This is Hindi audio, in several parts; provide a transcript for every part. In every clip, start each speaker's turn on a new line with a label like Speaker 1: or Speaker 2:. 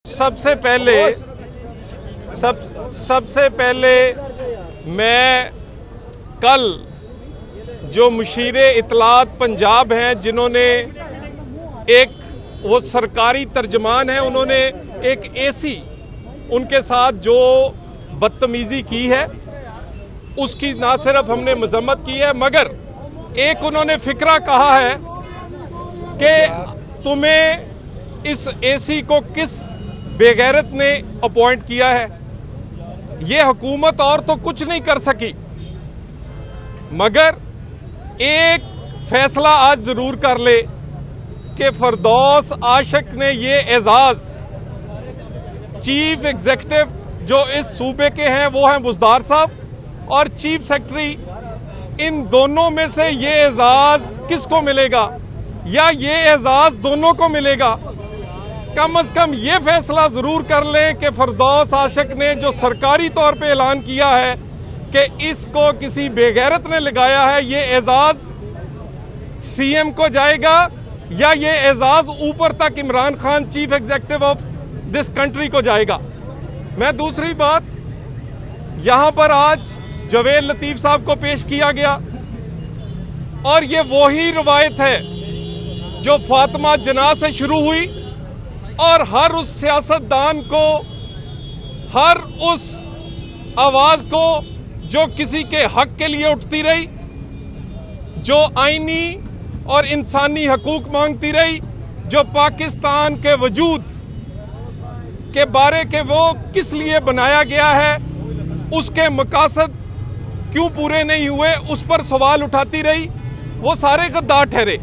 Speaker 1: सबसे पहले मैं कल जो मुशीरे इतलात पंजाब हैं, जिन्होंने वो सरकारी तर्जमान है, उन्होंने एक एसी उनके साथ जो बदतमीजी की है उसकी ना सिर्फ हमने मजम्मत की है, मगर एक उन्होंने फिक्रा कहा है कि तुम्हें इस एसी को किस बेगैरत ने अपॉइंट किया है। ये हुकूमत और तो कुछ नहीं कर सकी, मगर एक फैसला आज जरूर कर ले कि फरदौस आशिक ने ये एजाज, चीफ एग्जीक्यूटिव जो इस सूबे के हैं वो हैं बुजदार साहब, और चीफ सेक्रेटरी, इन दोनों में से ये एजाज किसको मिलेगा, या ये एजाज दोनों को मिलेगा। कम से कम ये फैसला जरूर कर लें कि फरदौस आशिक ने जो सरकारी तौर पे ऐलान किया है कि इसको किसी बेगैरत ने लगाया है, ये एजाज सीएम को जाएगा या ये एजाज ऊपर तक Imran Khan chief executive of this country को जाएगा। मैं दूसरी बात, यहां पर आज जवेद लतीफ साहब को पेश किया गया, और ये वही रवायत है जो फातिमा जना से शुरू हुई, और हर उस सियासतदान को, हर उस आवाज को जो किसी के हक के लिए उठती रही, जो आईनी और इंसानी हकूक मांगती रही, जो पाकिस्तान के वजूद के बारे के वो किस लिए बनाया गया है, उसके मकासद क्यों पूरे नहीं हुए, उस पर सवाल उठाती रही, वो सारे गद्दार ठहरे।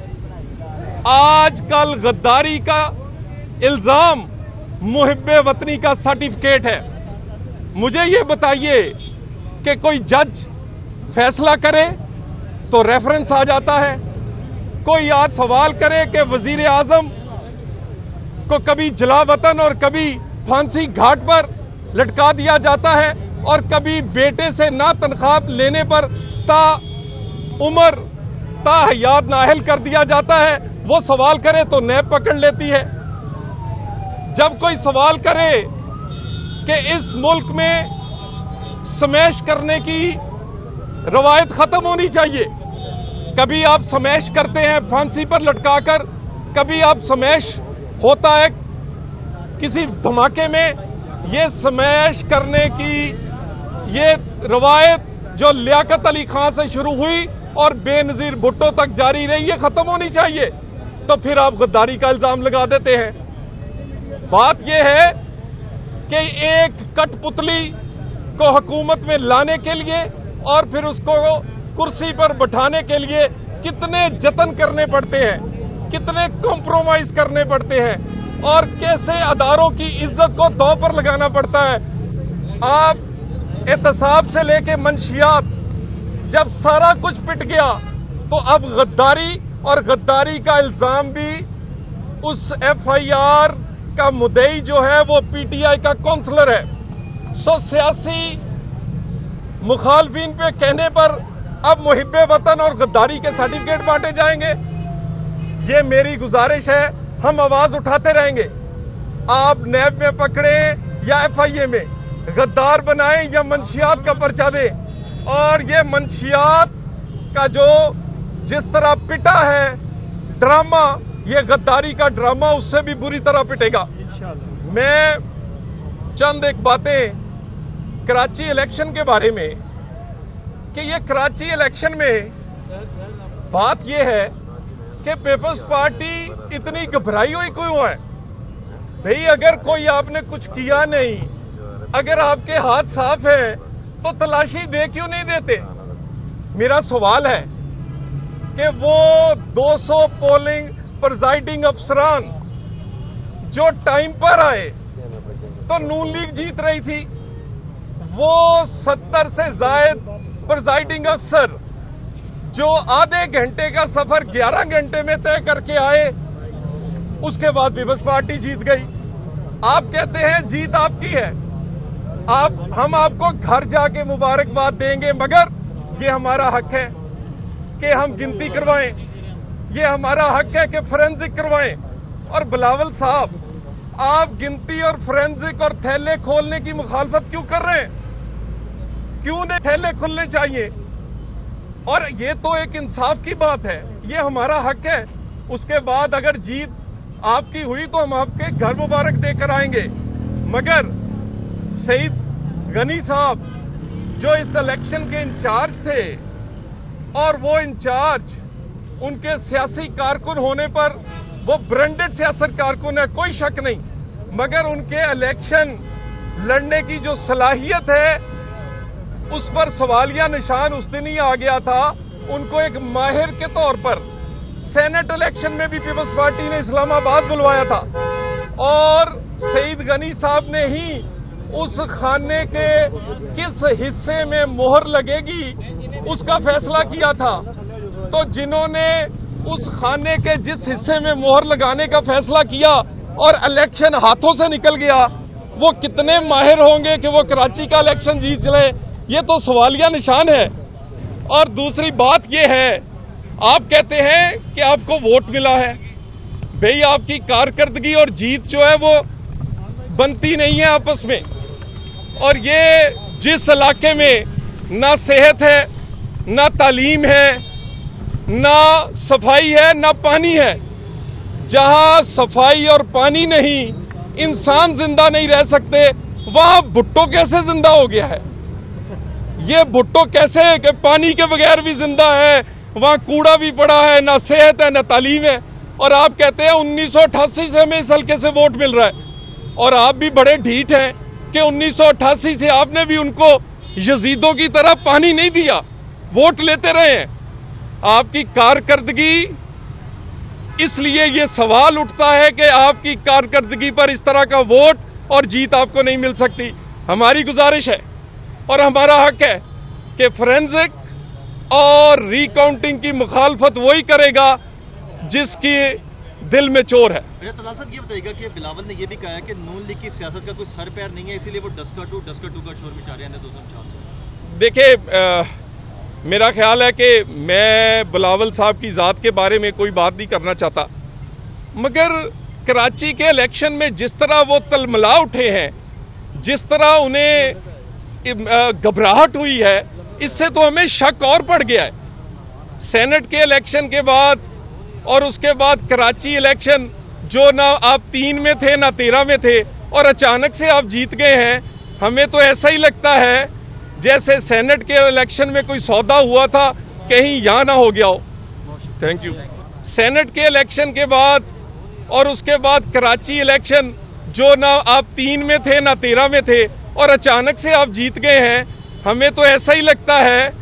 Speaker 1: आजकल गद्दारी का इल्जाम मुहिब्बे वतनी का सर्टिफिकेट है। मुझे ये बताइए कि कोई जज फैसला करे तो रेफरेंस आ जाता है, कोई आज सवाल करे कि वजीर आजम को कभी जलावतन और कभी फांसी घाट पर लटका दिया जाता है, और कभी बेटे से ना तनख्वाह लेने पर ता उम्र ता हयात नाअहल कर दिया जाता है। वो सवाल करे तो नैब पकड़ लेती है। जब कोई सवाल करे कि इस मुल्क में स्मैश करने की रवायत खत्म होनी चाहिए, कभी आप स्मैश करते हैं फांसी पर लटकाकर, कभी आप स्मैश होता है किसी धमाके में, ये स्मैश करने की ये रवायत जो लियाकत अली खान से शुरू हुई और बेनजीर भुट्टो तक जारी रही, ये खत्म होनी चाहिए। तो फिर आप गद्दारी का इल्जाम लगा देते हैं। बात यह है कि एक कठपुतली को हुकूमत में लाने के लिए और फिर उसको कुर्सी पर बैठाने के लिए कितने जतन करने पड़ते हैं, कितने कॉम्प्रोमाइज करने पड़ते हैं, और कैसे अदारों की इज्जत को दांव पर लगाना पड़ता है। आप एहतसाब से लेके मंशियात, जब सारा कुछ पिट गया तो अब गद्दारी, और गद्दारी का इल्जाम भी उस एफआईआर का मुद्दई जो है वो पीटीआई का काउंसलर है। सो सियासी मुखालफिन पे कहने पर अब मुहिब्बे वतन और गद्दारी के सर्टिफिकेट बांटे जाएंगे। ये मेरी गुजारिश है, हम आवाज उठाते रहेंगे। आप नैब में पकड़े या एफआईए में, गद्दार बनाएं या मंशियात का पर्चा दें, और ये मंशियात का जो जिस तरह पिटा है ड्रामा, ये गद्दारी का ड्रामा उससे भी बुरी तरह पिटेगा। मैं चंद एक बातें कराची इलेक्शन के बारे में, कि ये कराची इलेक्शन में बात ये है कि पीपल्स पार्टी इतनी घबराई हुई क्यों है। भाई अगर कोई आपने कुछ किया नहीं, अगर आपके हाथ साफ है तो तलाशी दे क्यों नहीं देते। मेरा सवाल है कि वो 200 पोलिंग प्रिजाइडिंग अफसरान जो टाइम पर आए तो नून लीग जीत रही थी, वो 70 से ज्यादा प्रिजाइडिंग अफसर जो आधे घंटे का सफर 11 घंटे में तय करके आए, उसके बाद पीपल्स पार्टी जीत गई। आप कहते हैं जीत आपकी है, हम आपको घर जाके मुबारकबाद देंगे, मगर ये हमारा हक है कि हम गिनती करवाएं, ये हमारा हक है कि फोरेंसिक करवाएं। और बिलावल साहब, आप गिनती और फोरेंसिक और थैले खोलने की मुखालफत क्यों कर रहे हैं? क्यों नहीं थैले खुलने चाहिए? और ये तो एक इंसाफ की बात है, ये हमारा हक है। उसके बाद अगर जीत आपकी हुई तो हम आपके घर मुबारक देकर आएंगे। मगर सईद गनी साहब जो इस इलेक्शन के इंचार्ज थे, और वो इंचार्ज उनके सियासी कारकुन होने पर वो ब्रांडेड सियासी कारकुन है, कोई शक नहीं, मगर उनके इलेक्शन लड़ने की जो सलाहियत है उस पर सवालिया निशान उस दिन ही आ गया था। उनको एक माहिर के तौर पर सेनेट इलेक्शन में भी पीपल्स पार्टी ने इस्लामाबाद बुलवाया था, और सईद गनी साहब ने ही उस खाने के किस हिस्से में मोहर लगेगी उसका फैसला किया था। तो जिन्होंने उस खाने के जिस हिस्से में मोहर लगाने का फैसला किया और इलेक्शन हाथों से निकल गया, वो कितने माहिर होंगे कि वो कराची का इलेक्शन जीत चले? ये तो सवालिया निशान है। और दूसरी बात ये है, आप कहते हैं कि आपको वोट मिला है। भाई आपकी कारकर्दगी और जीत जो है वो बनती नहीं है आपस में। और ये जिस इलाके में ना सेहत है, ना तालीम है, ना सफाई है, ना पानी है, जहां सफाई और पानी नहीं, इंसान जिंदा नहीं रह सकते, वहां भुट्टो कैसे जिंदा हो गया है? ये भुट्टो कैसे है कि पानी के बगैर भी जिंदा है, वहां कूड़ा भी पड़ा है, ना सेहत है, ना तालीम है। और आप कहते हैं 1988 से हमें इस हल्के से वोट मिल रहा है। और आप भी बड़े ढीठ हैं कि 1988 से आपने भी उनको यजीदों की तरह पानी नहीं दिया, वोट लेते रहे हैं। आपकी कारकर्दगी, इसलिए ये सवाल उठता है कि आपकी कारकर्दगी पर इस तरह का वोट और जीत आपको नहीं मिल सकती। हमारी गुजारिश है और हमारा हक है कि फोरेंसिक और रिकाउंटिंग की मुखालफत वही करेगा जिसकी दिल में चोर है।
Speaker 2: तलाल साहब ये बताइएगा कि बिलावल ने यह भी कहा है कि नून लीग की सियासत का कोई सर पैर नहीं है, इसीलिए वो डस्का टू का शोर मचा रहे हैं 2049 से।
Speaker 1: देखिए, मेरा ख्याल है कि मैं बिलावल साहब की ज़ात के बारे में कोई बात नहीं करना चाहता, मगर कराची के इलेक्शन में जिस तरह वो तलमला उठे हैं, जिस तरह उन्हें घबराहट हुई है, इससे तो हमें शक और पड़ गया है। सेनेट के इलेक्शन के बाद और उसके बाद कराची इलेक्शन, जो ना आप 3 में थे ना 13 में थे, और अचानक से आप जीत गए हैं। हमें तो ऐसा ही लगता है जैसे सेनेट के इलेक्शन में कोई सौदा हुआ था, कहीं यहाँ ना हो गया हो। Thank you. सेनेट के इलेक्शन के बाद और उसके बाद कराची इलेक्शन, जो ना आप 3 में थे ना 13 में थे, और अचानक से आप जीत गए हैं। हमें तो ऐसा ही लगता है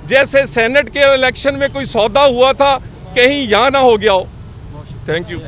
Speaker 1: जैसे सेनेट के इलेक्शन में कोई सौदा हुआ था, कहीं यहाँ ना हो गया हो। Thank you.